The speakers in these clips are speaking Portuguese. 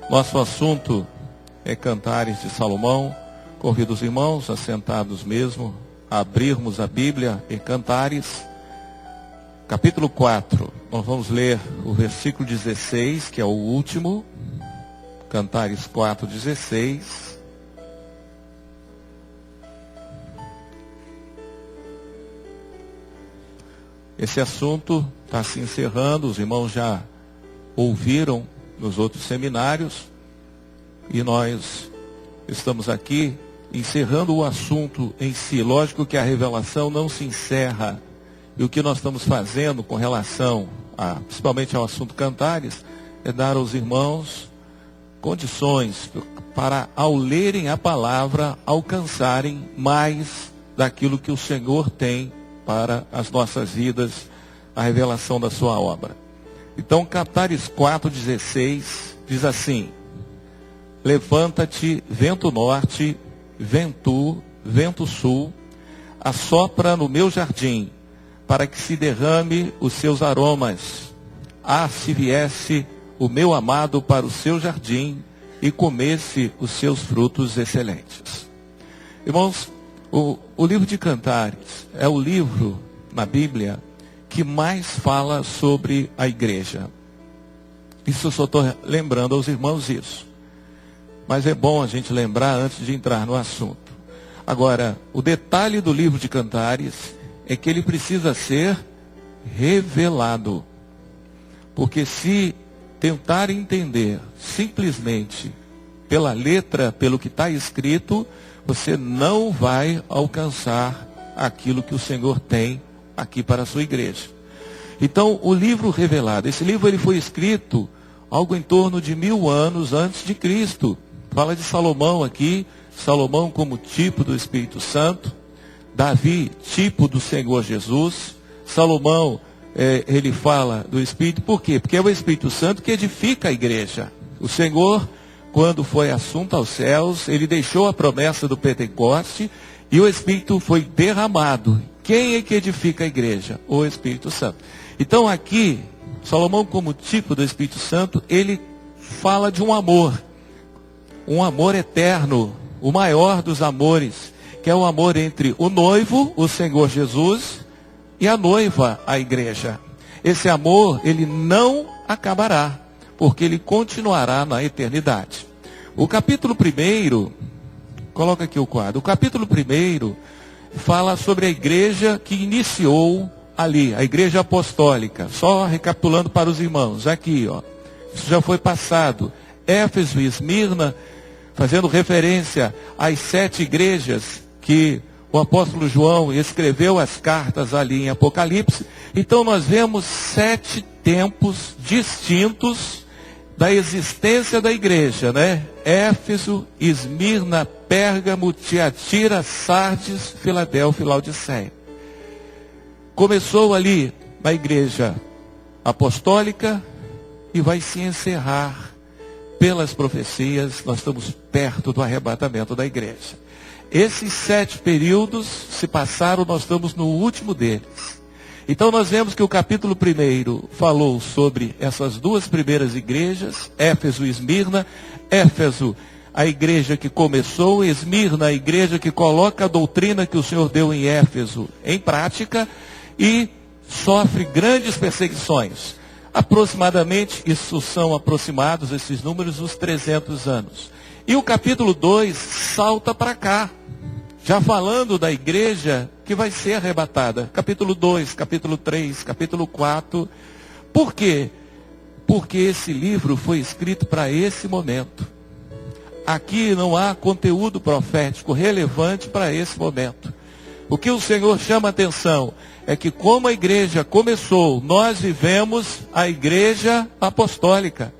Nosso assunto é Cantares de Salomão. Convido os irmãos, assentados mesmo, a abrirmos a Bíblia em Cantares, capítulo 4. Nós vamos ler o versículo 16, que é o último. Cantares 4:16. Esse assunto está se encerrando, os irmãos já ouviram nos outros seminários, e nós estamos aqui encerrando o assunto em si. Lógico que a revelação não se encerra, e o que nós estamos fazendo com relação principalmente ao assunto Cantares, é dar aos irmãos condições para, ao lerem a palavra, alcançarem mais daquilo que o Senhor tem para as nossas vidas, a revelação da sua obra. Então, Cantares 4:16 diz assim: levanta-te, vento norte, vento sul, assopra no meu jardim, para que se derrame os seus aromas. Se viesse o meu amado para o seu jardim e comesse os seus frutos excelentes. Irmãos, o livro de Cantares é o livro na Bíblia que mais fala sobre a igreja. Isso eu só estou lembrando aos irmãos isso. Mas é bom a gente lembrar antes de entrar no assunto. Agora, o detalhe do livro de Cantares é que ele precisa ser revelado. Porque se tentar entender simplesmente pela letra, pelo que está escrito, você não vai alcançar aquilo que o Senhor tem aqui para a sua igreja. Então, o livro revelado, esse livro ele foi escrito algo em torno de 1000 anos antes de Cristo. Fala de Salomão aqui, Salomão como tipo do Espírito Santo, Davi, tipo do Senhor Jesus. Salomão, ele fala do Espírito, por quê? Porque é o Espírito Santo que edifica a igreja. O Senhor, quando foi assunto aos céus, ele deixou a promessa do Pentecoste e o Espírito foi derramado. Quem é que edifica a igreja? O Espírito Santo. Então aqui, Salomão como tipo do Espírito Santo, ele fala de um amor eterno, o maior dos amores, que é o amor entre o noivo, o Senhor Jesus, e a noiva, a igreja. Esse amor, ele não acabará, porque ele continuará na eternidade. O capítulo 1, coloca aqui o quadro, o capítulo 1 fala sobre a igreja que iniciou ali, a igreja apostólica. Só recapitulando para os irmãos, aqui, isso já foi passado. Éfeso e Esmirna, fazendo referência às 7 igrejas que o apóstolo João escreveu as cartas ali em Apocalipse. Então nós vemos 7 tempos distintos da existência da igreja, né? Éfeso, Esmirna, Pérgamo, Tiatira, Sardes, Filadélfia e Laodiceia. Começou ali na igreja apostólica e vai se encerrar pelas profecias. Nós estamos perto do arrebatamento da igreja. Esses 7 períodos se passaram, nós estamos no último deles. Então nós vemos que o capítulo 1 falou sobre essas 2 primeiras igrejas, Éfeso e Esmirna. Éfeso, a igreja que começou, Esmirna, a igreja que coloca a doutrina que o Senhor deu em Éfeso em prática e sofre grandes perseguições. Aproximadamente, isso são aproximados esses números, os 300 anos. E o capítulo 2 salta para cá, já falando da igreja que vai ser arrebatada. Capítulo 2, capítulo 3, capítulo 4. Por quê? Porque esse livro foi escrito para esse momento. Aqui não há conteúdo profético relevante para esse momento. O que o Senhor chama a atenção é que como a igreja começou, nós vivemos a igreja apostólica.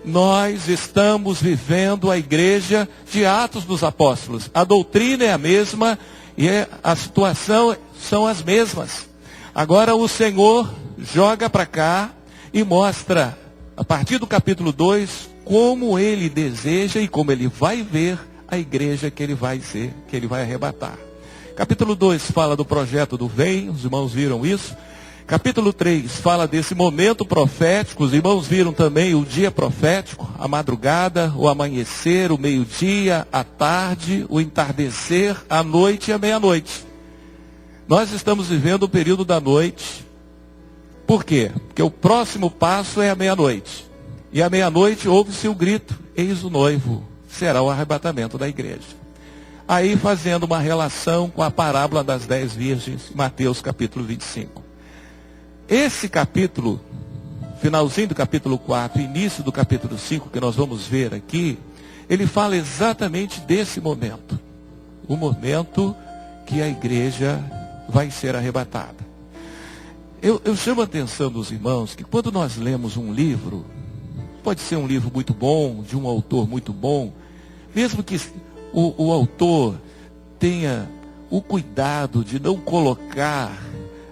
Nós estamos vivendo a igreja de Atos dos Apóstolos. A doutrina é a mesma e a situação são as mesmas. Agora o Senhor joga para cá e mostra, a partir do capítulo 2, como ele deseja e como ele vai ver a igreja que ele vai ser, que ele vai arrebatar. Capítulo 2 fala do projeto do Vem, os irmãos viram isso. Capítulo 3 fala desse momento profético. Os irmãos viram também o dia profético, a madrugada, o amanhecer, o meio-dia, a tarde, o entardecer, a noite e a meia-noite. Nós estamos vivendo o período da noite. Por quê? Porque o próximo passo é a meia-noite. E à meia-noite ouve-se o grito: eis o noivo, será o arrebatamento da igreja. Aí fazendo uma relação com a parábola das 10 virgens, Mateus capítulo 25. Esse capítulo, finalzinho do capítulo 4, início do capítulo 5, que nós vamos ver aqui, ele fala exatamente desse momento. O momento que a igreja vai ser arrebatada. Eu chamo a atenção dos irmãos que quando nós lemos um livro, pode ser um livro muito bom, de um autor muito bom, mesmo que o autor tenha o cuidado de não colocar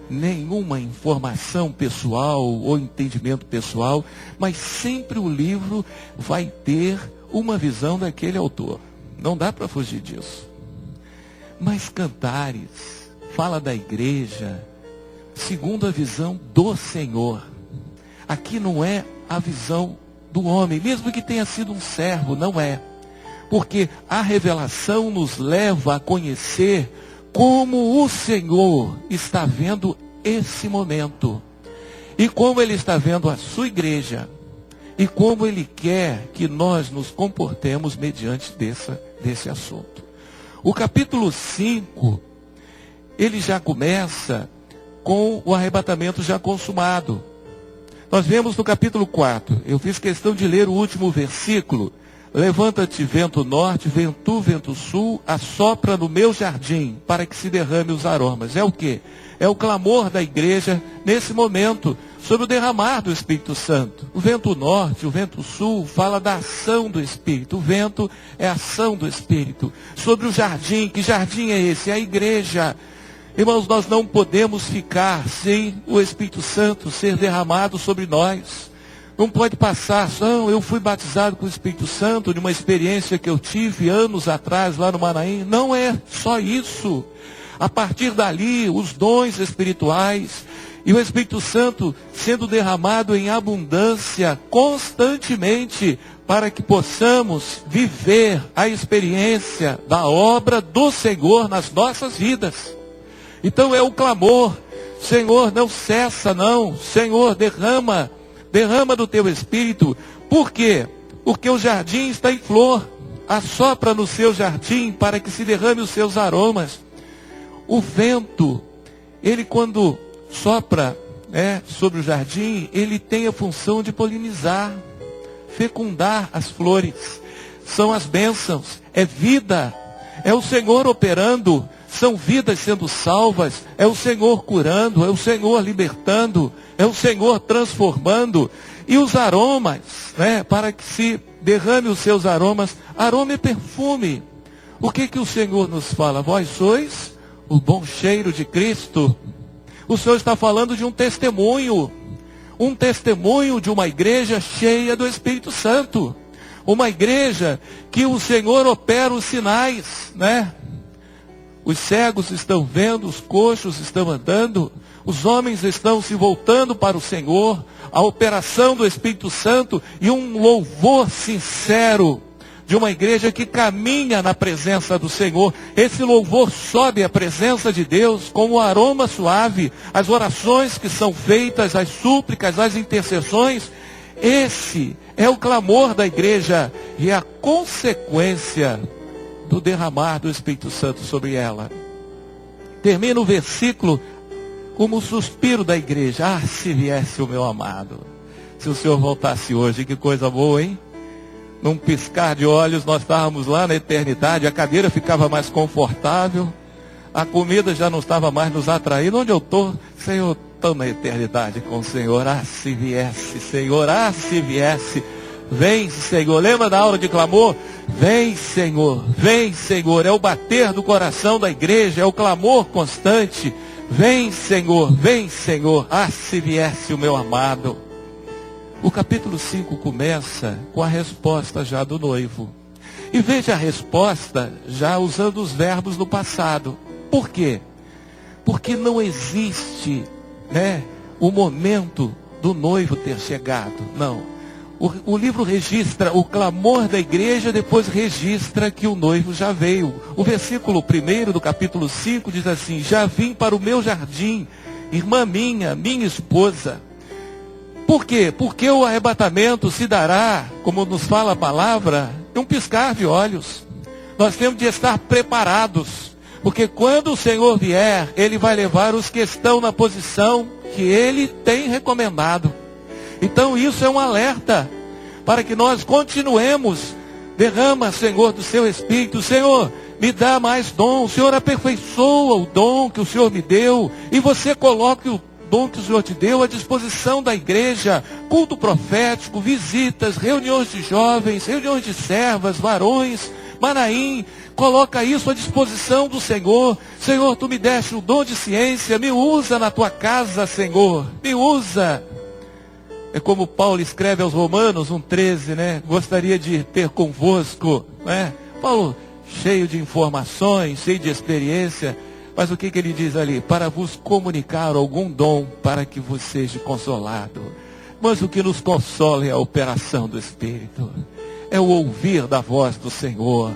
nenhuma informação pessoal ou entendimento pessoal, mas sempre o livro vai ter uma visão daquele autor. Não dá para fugir disso. Mas Cantares fala da igreja segundo a visão do Senhor. Aqui não é a visão do homem, mesmo que tenha sido um servo, não é. Porque a revelação nos leva a conhecer como o Senhor está vendo esse momento. E como Ele está vendo a sua igreja. E como Ele quer que nós nos comportemos mediante desse assunto. O capítulo 5, ele já começa com o arrebatamento já consumado. Nós vemos no capítulo 4, eu fiz questão de ler o último versículo. Levanta-te, vento norte, vento sul, assopra no meu jardim, para que se derrame os aromas. É o quê? É o clamor da igreja, nesse momento, sobre o derramar do Espírito Santo. O vento norte, o vento sul, fala da ação do Espírito. O vento é a ação do Espírito. Sobre o jardim, que jardim é esse? É a igreja. Irmãos, nós não podemos ficar sem o Espírito Santo ser derramado sobre nós. Não pode passar, não, eu fui batizado com o Espírito Santo de uma experiência que eu tive anos atrás lá no Maranhão. Não é só isso. A partir dali, os dons espirituais e o Espírito Santo sendo derramado em abundância constantemente para que possamos viver a experiência da obra do Senhor nas nossas vidas. Então é o clamor: Senhor, não cessa não, Senhor, derrama do teu Espírito. Por quê? Porque o jardim está em flor. Assopra no seu jardim para que se derrame os seus aromas. O vento, ele quando sopra sobre o jardim, ele tem a função de polinizar, fecundar as flores. São as bênçãos, é vida, é o Senhor operando. São vidas sendo salvas, é o Senhor curando, é o Senhor libertando, é o Senhor transformando. E os aromas, para que se derrame os seus aromas, aroma é perfume. O que o Senhor nos fala? Vós sois o bom cheiro de Cristo. O Senhor está falando de um testemunho de uma igreja cheia do Espírito Santo. Uma igreja que o Senhor opera os sinais, Os cegos estão vendo, os coxos estão andando, os homens estão se voltando para o Senhor, a operação do Espírito Santo e um louvor sincero de uma igreja que caminha na presença do Senhor. Esse louvor sobe à presença de Deus como um aroma suave, as orações que são feitas, as súplicas, as intercessões. Esse é o clamor da igreja e a consequência do derramar do Espírito Santo sobre ela. Termina o versículo como o suspiro da igreja: ah, se viesse o meu amado. Se o Senhor voltasse hoje, que coisa boa, hein? Num piscar de olhos nós estávamos lá na eternidade, a cadeira ficava mais confortável, a comida já não estava mais nos atraindo. Onde eu estou? Senhor, estou na eternidade com o Senhor. Ah, se viesse, Senhor, ah, se viesse. Vem, Senhor. Lembra da aula de clamor? Vem, Senhor. Vem, Senhor. É o bater do coração da igreja, é o clamor constante. Vem, Senhor. Vem, Senhor. Ah, se viesse o meu amado. O capítulo 5 começa com a resposta já do noivo. E veja a resposta já usando os verbos no passado. Por quê? Porque não existe, o momento do noivo ter chegado. Não. O livro registra o clamor da igreja, depois registra que o noivo já veio. O versículo 1 do capítulo 5 diz assim: já vim para o meu jardim, irmã minha esposa. Por quê? Porque o arrebatamento se dará, como nos fala a palavra, em um piscar de olhos. Nós temos de estar preparados, porque quando o Senhor vier, Ele vai levar os que estão na posição que Ele tem recomendado. Então isso é um alerta, para que nós continuemos. Derrama, Senhor, do seu Espírito. Senhor, me dá mais dom. O Senhor aperfeiçoa o dom que o Senhor me deu, e você coloque o dom que o Senhor te deu à disposição da igreja. Culto profético, visitas, reuniões de jovens, reuniões de servas, varões, Manaim, coloca isso à disposição do Senhor. Senhor, tu me deste o dom de ciência, me usa na tua casa, Senhor, me usa. É como Paulo escreve aos Romanos 1,13, né? Gostaria de ter convosco, né? Paulo, cheio de informações, cheio de experiência, mas o que ele diz ali? Para vos comunicar algum dom, para que vos seja consolado. Mas o que nos consola é a operação do Espírito. É o ouvir da voz do Senhor.